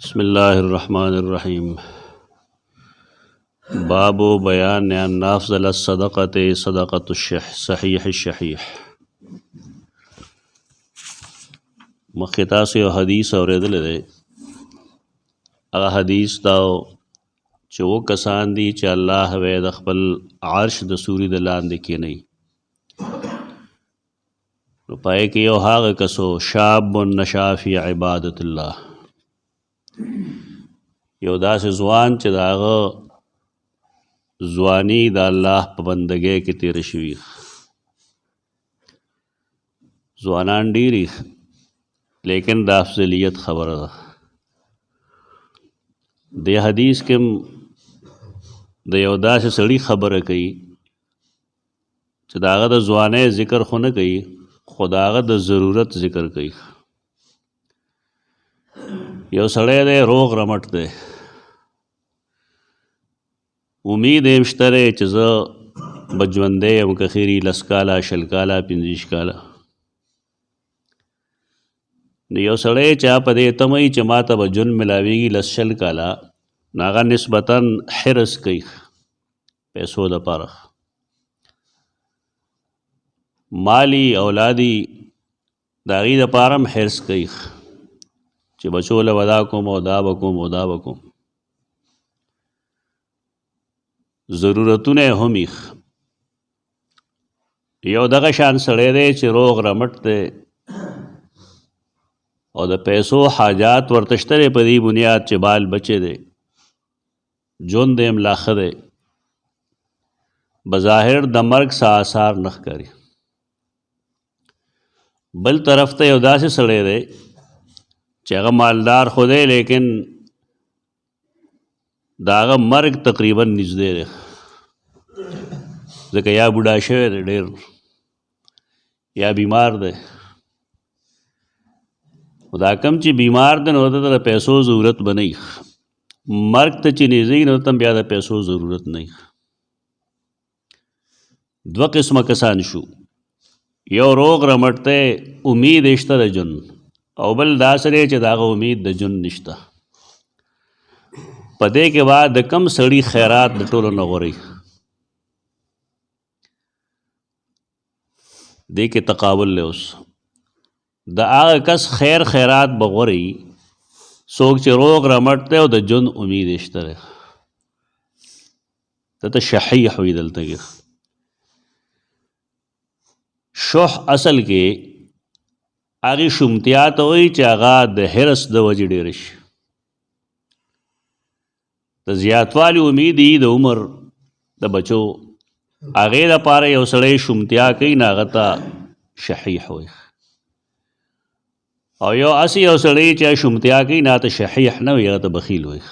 بسم الله الرحمن الرحیم باب بیان ان افضل الصدقه صدقه صحیح الشحیح. مخکې تاسو یو حدیث اورېدلی دی. هغه حدیث دا چې و کسان دي چې الله به د خپل عرش د سوري د لاندې کینی. نو پای کې یو هغه کسو شاب نشا فی عبادت الله، یو داسې ځوان چې د هغه ځواني د الله په بندګۍ کې تېره شوي. ځوانان ډېري لیکن د افضلیت خبره ده. دې حدیث کې د یو داسې سړي خبره کوي چې د هغه د ځوانۍ ذکر خو نه کوي، خو د هغه د ضرورت ذکر کوي. یو سړی دی روغ رمټ دی، امید یې شته دی چې زه به ژوندی یم که خیر وي 10 کاله 20 کاله 25 کاله. نو یو سړی چې په دې تمه وي چې ما ته به ژوند میلاویږي 10-20 کاله، نو هغه نسبتا حرص کوي پیسو دپاره، مالی اولادي د هغې دپاره هم حرص کوي چې بچو له به دا کوم او دا به کوم او دا به کوم. ضرورتونه یې هم ایښ. یو دغه شان سړی دی چې روغ رمټ دی او د پیسو حاجات ورته شته دی په دې بنیاد چې بال بچې دی، ژوند یې هم لا ښه دی، بظاهر د مرګ څه آثار نه ښکاري. بل طرف ته یو داسې سړی دی چې هغه مالدار خو دی لیکن د هغه مرګ تقریبا نږدې دی، ځکه یا بوډا شوی دی ډېر یا بیمار دی. خو دا کم چې بیمار دی نو ورته د پیسو ضرورت به نه وي، مرګ ته چې نږدې نو ورته بیا د پیسو ضرورت نه وي. دوه قسمه کسان شو، یو روغ رمټ دی امید یې شته د ژوند، او بل داسې دی چې د هغه امید د ژوند نشته. په دې کې بعد د کم سړي خیرات د ټولو نه غوره وي. دې کې تقابل دی. اوس د هغه کس خیرات به غوره وي څوک چې روغ رمټ دی او د ژوند امید یې شته دی. دته شحیح وي. دلته کې شح اصل کې هغې شومتیا ته وایي چې هغه د حرص د وجې ډېره شي. د زیاتوالي امید یي د عمر د بچو، هغې دپاره یو سړی شومتیا کوي نو هغه ته شحیح وایي. او یو اسې یو سړی چې شومتیا کوي نو هغه ته شحیح نه وایي، هغه ته بخیل وایي.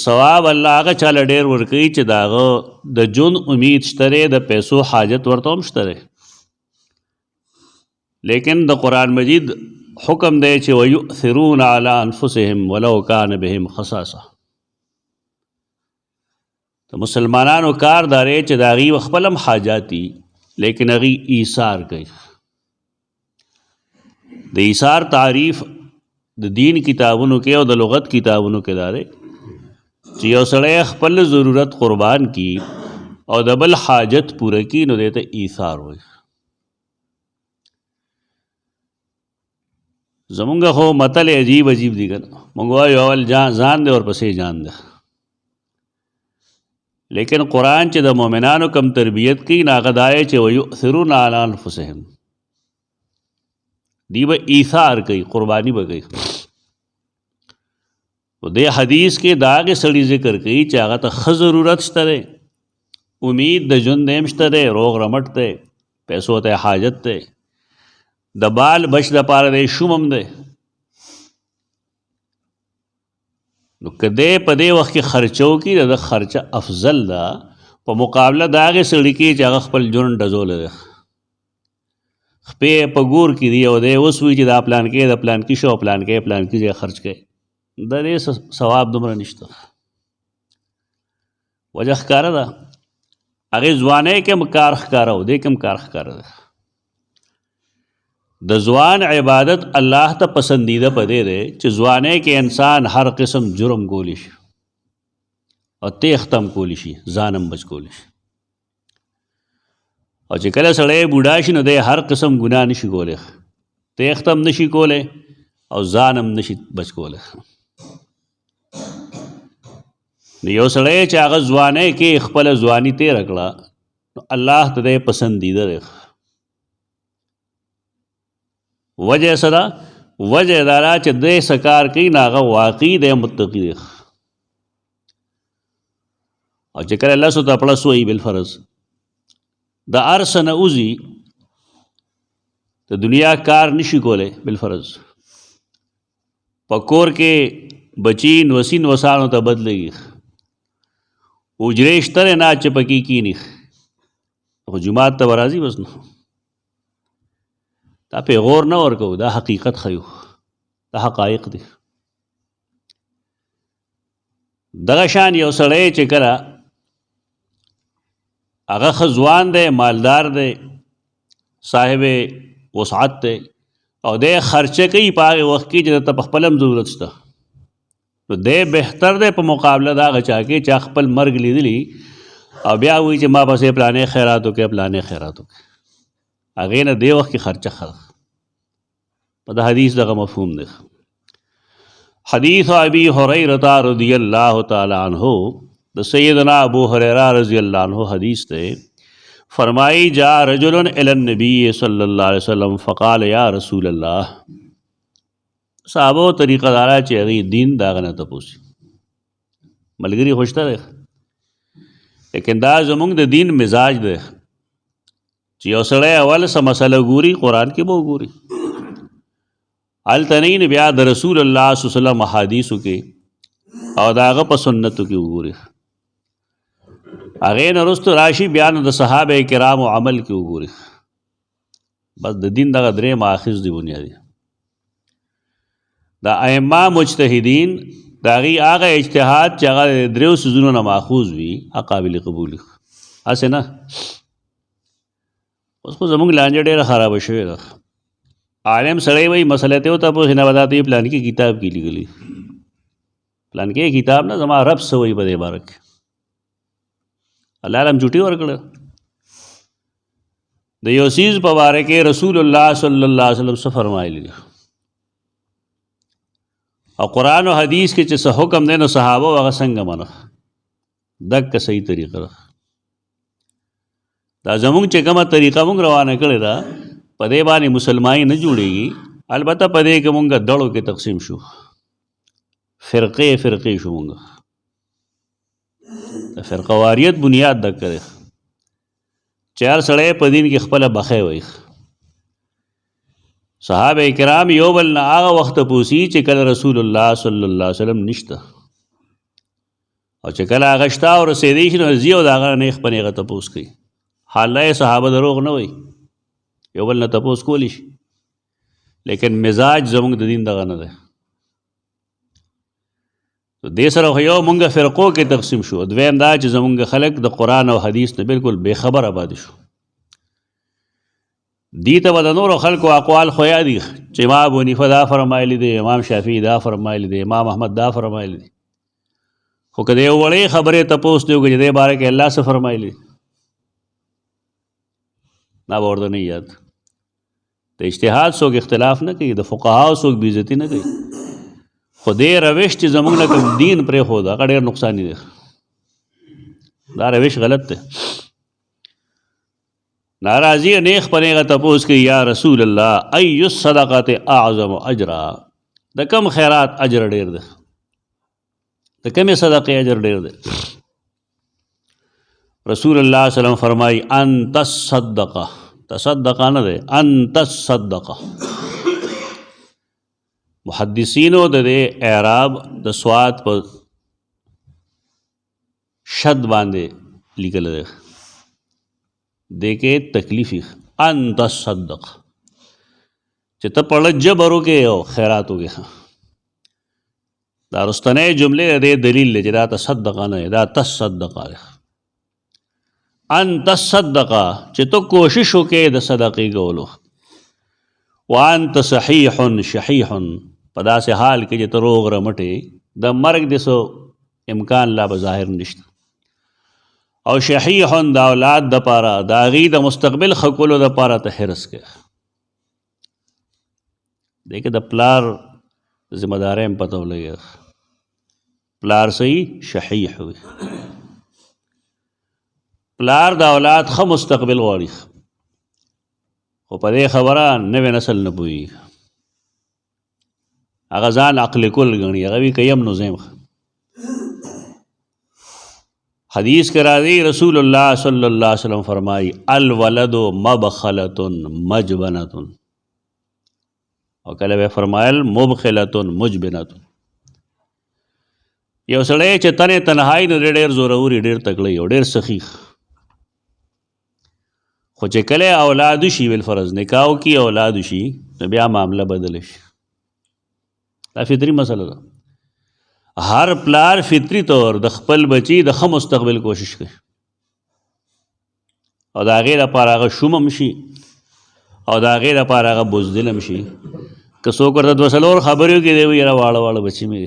ثواب الله هغه چاله ډېر ورکوي چې د هغه د ژوند امید شته دی، د پیسو حاجت ورته هم شته دی. لیکن د قرآن مجید حکم دی چې وَيُؤْثِرُونَ عَلَىٰ أَنفُسِهِمْ وَلَوْ كَانَ بِهِمْ خَصَاصَةٌ. د مسلمانانو کار دا دی چې د هغې خپل هم حاجات دي لیکن هغې ایثار کوي. د ایثار تعریف د دین کتابونو کې او د لغت کتابونو کې دا دی چې یو سړی خپل ضرورت قربان کی او د بل حاجت پوره کی نو دی ته ایثار وایي. زمونږ خو متل عجیب دی که نه، مونږ وایو اول ځان دی ورپسې جان دی. لیکن قرآن چې د مؤمنانو کم تربیت کوي نو هغه دا دی چې وَيُؤْثِرُونَ عَلَىٰ أَنفُسِهِمْ، دی به ایثار کوي، قرباني به کوي. دې حدیث کې د هغې سړي ذکر کوي چې هغه ته ښه ضرورت شته دی، امید د ژوند یې هم شته دی، روغ رمټ دی، پیسو ته حاجت دی، د بال بچ دپاره دی شوم هم دی. نو که دی په دې وخت کې خرچه وکړي د خرچه افضل ده په مقابله د هغې سړي کې چې هغه خپل ژوند ډزولی دی، خپې په ګور کې دي او دی اوس وایي چې دا پلانکې د پلانکي شو پلانکې ځای خرچ کوي، د دې ثواب دومره نشته. وجه ښکاره ده. هغې ځوانۍ کې هم کار ښکاره و، دې کې هم کار ښکاره ده. د ځوان عبادت الله ته پسندیده پدې دی چې ځوانۍ کې انسان هر قسم جرم کولی شي او تیښتم کولی شي ځانم بچ کولی شي او چې کله سړی بوډا شي نو دی هر قسم ګناه نشي کولی تیښتم نشي کولی او ځانم نشي بچ کولی نو یو سړی چې هغه ځوانۍ کې خپله ځواني تېره کړه نو الله ته دی پسندیده دی وجه څه ده وجه دا ده چې دی څه کار کوي نو هغه واقعي دی متقي دی او چې کله لسو ته پړس وایي بالفرض د هر څه نه وځي د دنیا کار نشي کولی بالفرض په کور کې بچي نوسي نوسانو ته بدلېږي اجرې شته دی نه چې پکې کیني خو جومات ته به راځي بس نو دا پې غور نه ورکوو دا حقیقت ښیو دا حقایق دي دغه شان یو سړی چې کله هغه ښه ځوان دی مالدار دی صاحب وسعت دی او دی خرچه کوي په هغې وخت کې چې درته په خپل هم ضرورت شته نو دی بهتر دی په مقابله د هغه چا کې چې خپل مرګ لیدلی او بیا وایي چې ما پسې پلانې خیرات وکړې پلانې خیرات وکړې هغې نه دې وخت کې خرچه ښه په د حدیث دغه مفهوم دی حدیث ابی هریرة رضی اللہ تعالی عنہ د سیدنا ابو هریرہ رضی اللہ عنہ حدیث تے فرمائی جا رجل الی النبی صلی اللہ علیہ وسلم فقال یا رسول اللہ صحابو طریقہ دارا چې هغې دین د هغه نه تپوسي ملګري خوشته دی لیکن دا زمونږ د دین مزاج دی چې یو سړی اول څه مسله ګوري قرآن کې به وګوري هلته نه وي نو بیا د رسول الله صلی الله علیه وسلم احادیثو کې او د هغه په سنتو کې وګوري هغې نه وروسته راشي بیا نو د صحابه کرامو عمل کې وګوري بس د دین دغه درې ماخذ دي بنیادي د ائمه مجتهدین د هغې هغه اجتهاد چې هغه د دریو څیزونو نه ماخوذ وي هغه قابل قبول وي هسې نه اوس خو زموږ لانجه ډېره خرابه شوې ده عالم سړی وایي مسله ته وتپوس نه به دا ته یې پلان کې کتاب کې لیکلي پلان کې کتاب نه زما رب څه وایي په دې باره کې الله علم جوټي ورکړه د یو څیز په باره کې رسول الله صلی الله علیه وسلم څه فرمایلي دي او قرآن و حدیث کې چې څه حکم دی نو صحابه هغه څنګه منه دقه صحیح طریقه ده دا زمونږ چې کومه طریقه مونږ روانه کړې ده په دې باندې مسلماني نه جوړېږي البته په دې کې مونږ ډلو کې تقسیم شو فرقې شو مونږ د فرقواریت بنیاد دک دی چې هر سړی په دین کې خپله بخۍ وایي صحابه کرام یو بل نه هغه وخت پوسی چې کله رسول الله صلی الله علیه وسلم نشته او چې کله هغه شته او رسېدی شي نو ځي او د هغه نیغ په نیغه تپوس کوي حاله صحابه دروغ نه وایي یو بل نه تپوس کولی شي لیکن مزاج زموږ د دین دغه نه دی دې سره خو یو مونږ فرقو کې تقسیم شو دویم دا چې زمونږ خلک د قرآن او حدیث نه بالکل بېخبره پاتې شو دې ته به د نورو خلکو اقوال خو یادي چې امام ابو حنیفه دا فرمایلی دی امام شافعي دا فرمایلی دی امام احمد دا فرمایلی دی خو که د یو وړې خبرې تپوس دی وکړي چې دې باره کې الله څه فرمایلی دا به ورته نه یاد د اجتهاد څوک اختلاف نه کوي د فقهاو څوک بې عزتي نه کوي خو دې روش چې زموږ نه کوم دین پرېښود هغه ډېر نقصاني دی دا روش غلط دی ناراضي نیغ په نیغه تپوس کوي یا رسول الله ای الصدقات اعظم اجرا د کم خیرات اجر ډېر دی د کمې صدقې اجر ډېر دی رسول الله صلی الله علیه وسلم فرمایي ان تصدقه تصدقه نه دی ان تصدقه محدثینو د دې اعراب د سواد په شد باندې لیکل دی دې کې تکلیفي ان تصدق چې ته په لږ جبر وکړې او خیرات وکړې دا رستنۍ جملې د دې دلیل دی چې دا تصدقه نه دی دا تصدقه دی ان تصدقه چې ته کوشش وکړې د صدقې کولو وانت صحیح شحیح، په داسې حال کې چې ته روغ رمټې د مرګ د سو امکان لا به ظاهر نشته. او شحیح د اولاد د پاره د هغې د مستقبل ښه کولو د پاره ته حرص کوې. دی که د پلار ذمہ داری هم پته ولګي، پلار صحیح شحیح وي. پلار د اولاد ښه مستقبل غواړي، خو په دې خبره نوی نسل نه پوهېږي. هغه ځان عقل کل ګڼي، هغه وي که یم نو زیم. حدیث کې راځي رسول الله صلی الله علیه وسلم فرمایي الولد مبخلة مجبنة، او کله به فرمایل مبخلة مجبنة. یو سړی چې تنې تنهایی نو ډېر زوروري، ډېر تکړی او ډېر سخي، خو چې کله اولاد شي بالفرض نکاح وکړي اولاد شي نو بیا معامله بدله شي. دا فطري مسله ده. هر پلار فطري طور د خپل بچي د ښه مستقبل کوشش کوي، او د هغې لپاره هغه شوم هم شي او د هغې لپاره هغه بزدل هم شي. که څوک ورته دوه څلور خبرې وکړي دی وایي یاره واړه واړه بچي مې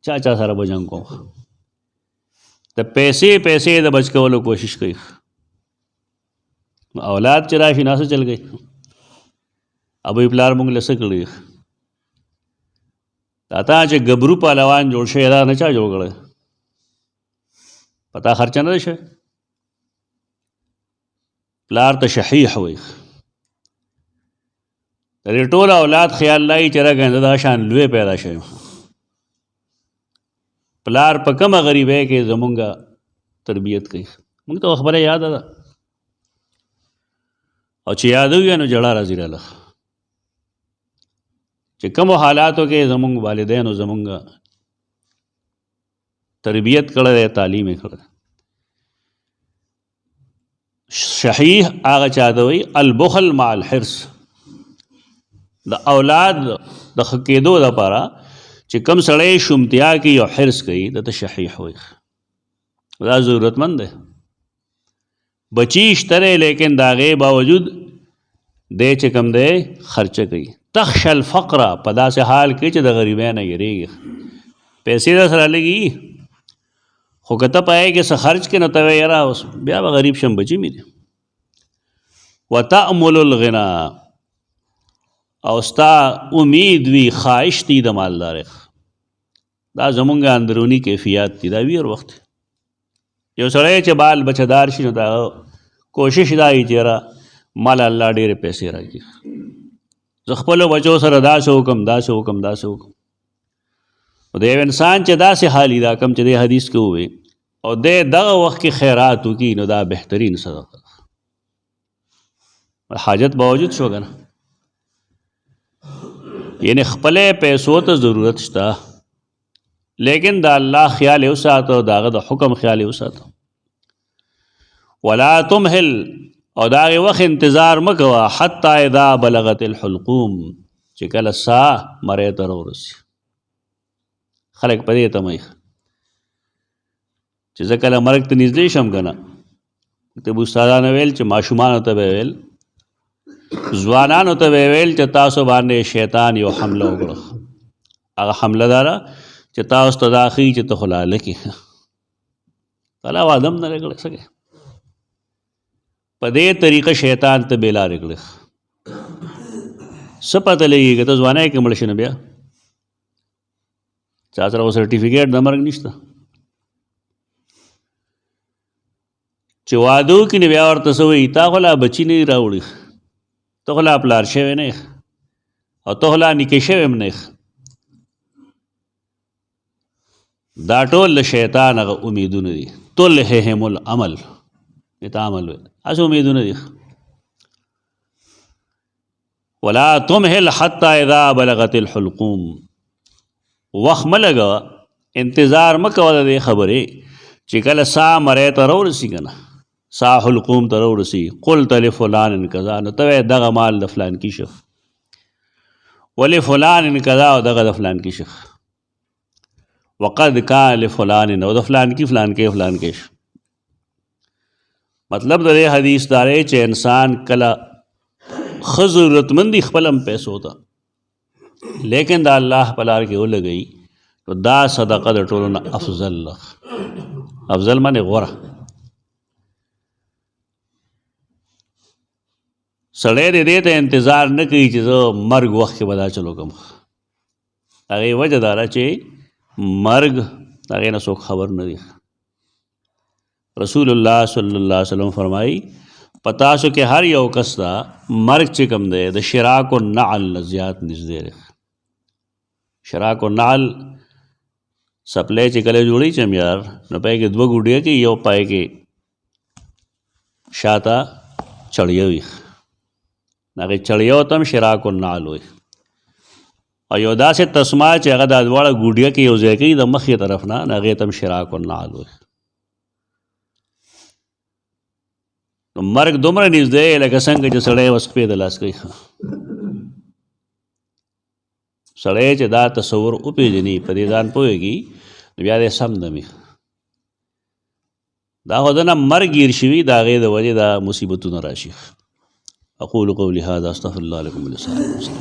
چا سره به جنګ کوم. د پیسې د بچ کولو کوشش کوي. اولاد چې راشي ناسه چل گئی، ابوی پلار مونږ له څه کړي. دا تا چې ګبرو پهلوان جوړ شوی دا نه چا جوړ کړی، پتا خرچه نه ده شوی. پلار ته شحیح وایي. د دې ټول اولاد خیال لایي چې راګنده دا شان لوی پیدا شوی. پلار په کومه غریبۍ کې زمونږ تربیت کوي. مونږ ته خبره یاده ده، او چې یادو یا نو جړه راځي راله چې کومو حالاتو کې زمونږ والدینو زمونږ تربیت کړی دی، تعلیم یې کړی. شحیح هغه چاته وایي البخل مع الحرص، د اولاد د ښه کېدو دپاره چې کوم سړی شومتیا کوي او حرص کوي دته شحیح وایي. دا ضرورتمند دی. بچی شته دی لیکن د هغې باوجود دی چې کوم دی خرچه کوي. تخشى الفقر، په داسې حال کې چې د غریبۍ نه یېرېږي. پیسې در سره لګي خو که ته په هغې کې څه خرچ کړې نو ته وایې یاره اوس بیا به غریب شم بچي مې دي. وتأمل الغنا، او ستا امید وي خواهش دی د مالدارۍ. دا زمونږ اندروني کیفیات دي. دا وي هر وخت یو سړی چې بال بچهدار شي نو دا کوشش دا وي چې یاره مال الله ډېرې پیسې راکړي، زه خپلو بچو سره داسې وکړم داسې وکړم داسې وکړم. او د یو انسان چې داسې حالي دا کم چې د حدیث کې ووایي او دی دغه وخت کې خیرات وکړي نو دا بهترین صدقه ده. حاجت باوجود شو که نه، یعنی خپلې پیسو ته ضرورت شته لیکن د الله خیال یې وساته، د هغه د حکم خیال یې وساته. ولا تمهل، او د هغې وخت انتظار مه کوه حتی اذا بلغت الحلقوم، چې کله ساه مرۍ ته راورسي. خلک په دې تمه چې زه کله مرګ ته نږدې شم که نه، مکتب استادانو ویل چې ماشومانو ته به ویل، ځوانانو ته به ویل چې تاسو باندې شیطان یو حمله وکړه. هغه حمله دا ده چې تاسو ته دا ښیي چې ته خو لا هلک یې، تاله وادم نه دی کړی. څه کوې په دې طریقه شیطان ته بې لارې کړی. څه پته لګي که ته ځوانۍ کې مړ شي نو بیا چا سره خو سرټیفیکیټ د مرګ نشته. چې واده وکړي نو بیا ورته څه وایي تا خو لا بچي نه دي راوړي، ته خو لا پلار شوی نه او ته خو لا نیکه شوی هم نه. دا ټول د شیطان هغه امیدونه دي. تلههم العمل، دې ته عمل وایي، هسې امیدونه دي. ولا تمهل حتی اذا بلغت الحلقوم، وخت مه لګوه، انتظار مه کوه د دې خبرې چې کله ساه مرۍ ته راورسي که نه، ساه حلقوم ته راورسي. قلت لفلان کذا، نو ته وایې دغه مال د فلان کې شه، ولفلان کذا، او دغه د فلان کې شه، وقد کان لفلان، او د فلان کې فلان کې فلان کې شه. مطلب د دې حدیث دا دی چې انسان کله ښه ضرورتمندي خپل هم پیسو ته لیکن د الله په لار کې ولګئ نو دا صدقه د ټولو نه افضل ده افضل معنې غوره سړی د دې ته انتظار نه کوي چې زه مرګ وخت کې به دا چلو کوم هغې وجه دا ده چې مرګ هغې نه څوک خبر نه دی رسول الله صلی الله علیه وسلم فرمایي په تاسو کې هر یو کس ته مرګ چې کوم دی د شراک النعل نه زیات نږدې دی شراک النعل سپلی چې کله جوړي چمیار نو پای کې دوه ګوډې کې یو پای کې شاته چړیه وي هغې چړیو ته هم شراک النعل وي او یو داسې تسمه چې هغه دا دواړه ګوډیه کې یو ځای کوي د مخې طرف نه هغې ته هم شراک النعل وي نو مرګ دومره نږدې لکه څنګه چې سړی وسپې د لاس کوي سړی چې دا تصور وپېژني په دې ځان پوهېږي نو بیا دی سم دمي دا خو دنه مرګ ګیر شوي د هغې د وجې دا مصیبتونه راشي اقول قولي هذا استغفر الله لكم ولسائر المسلمين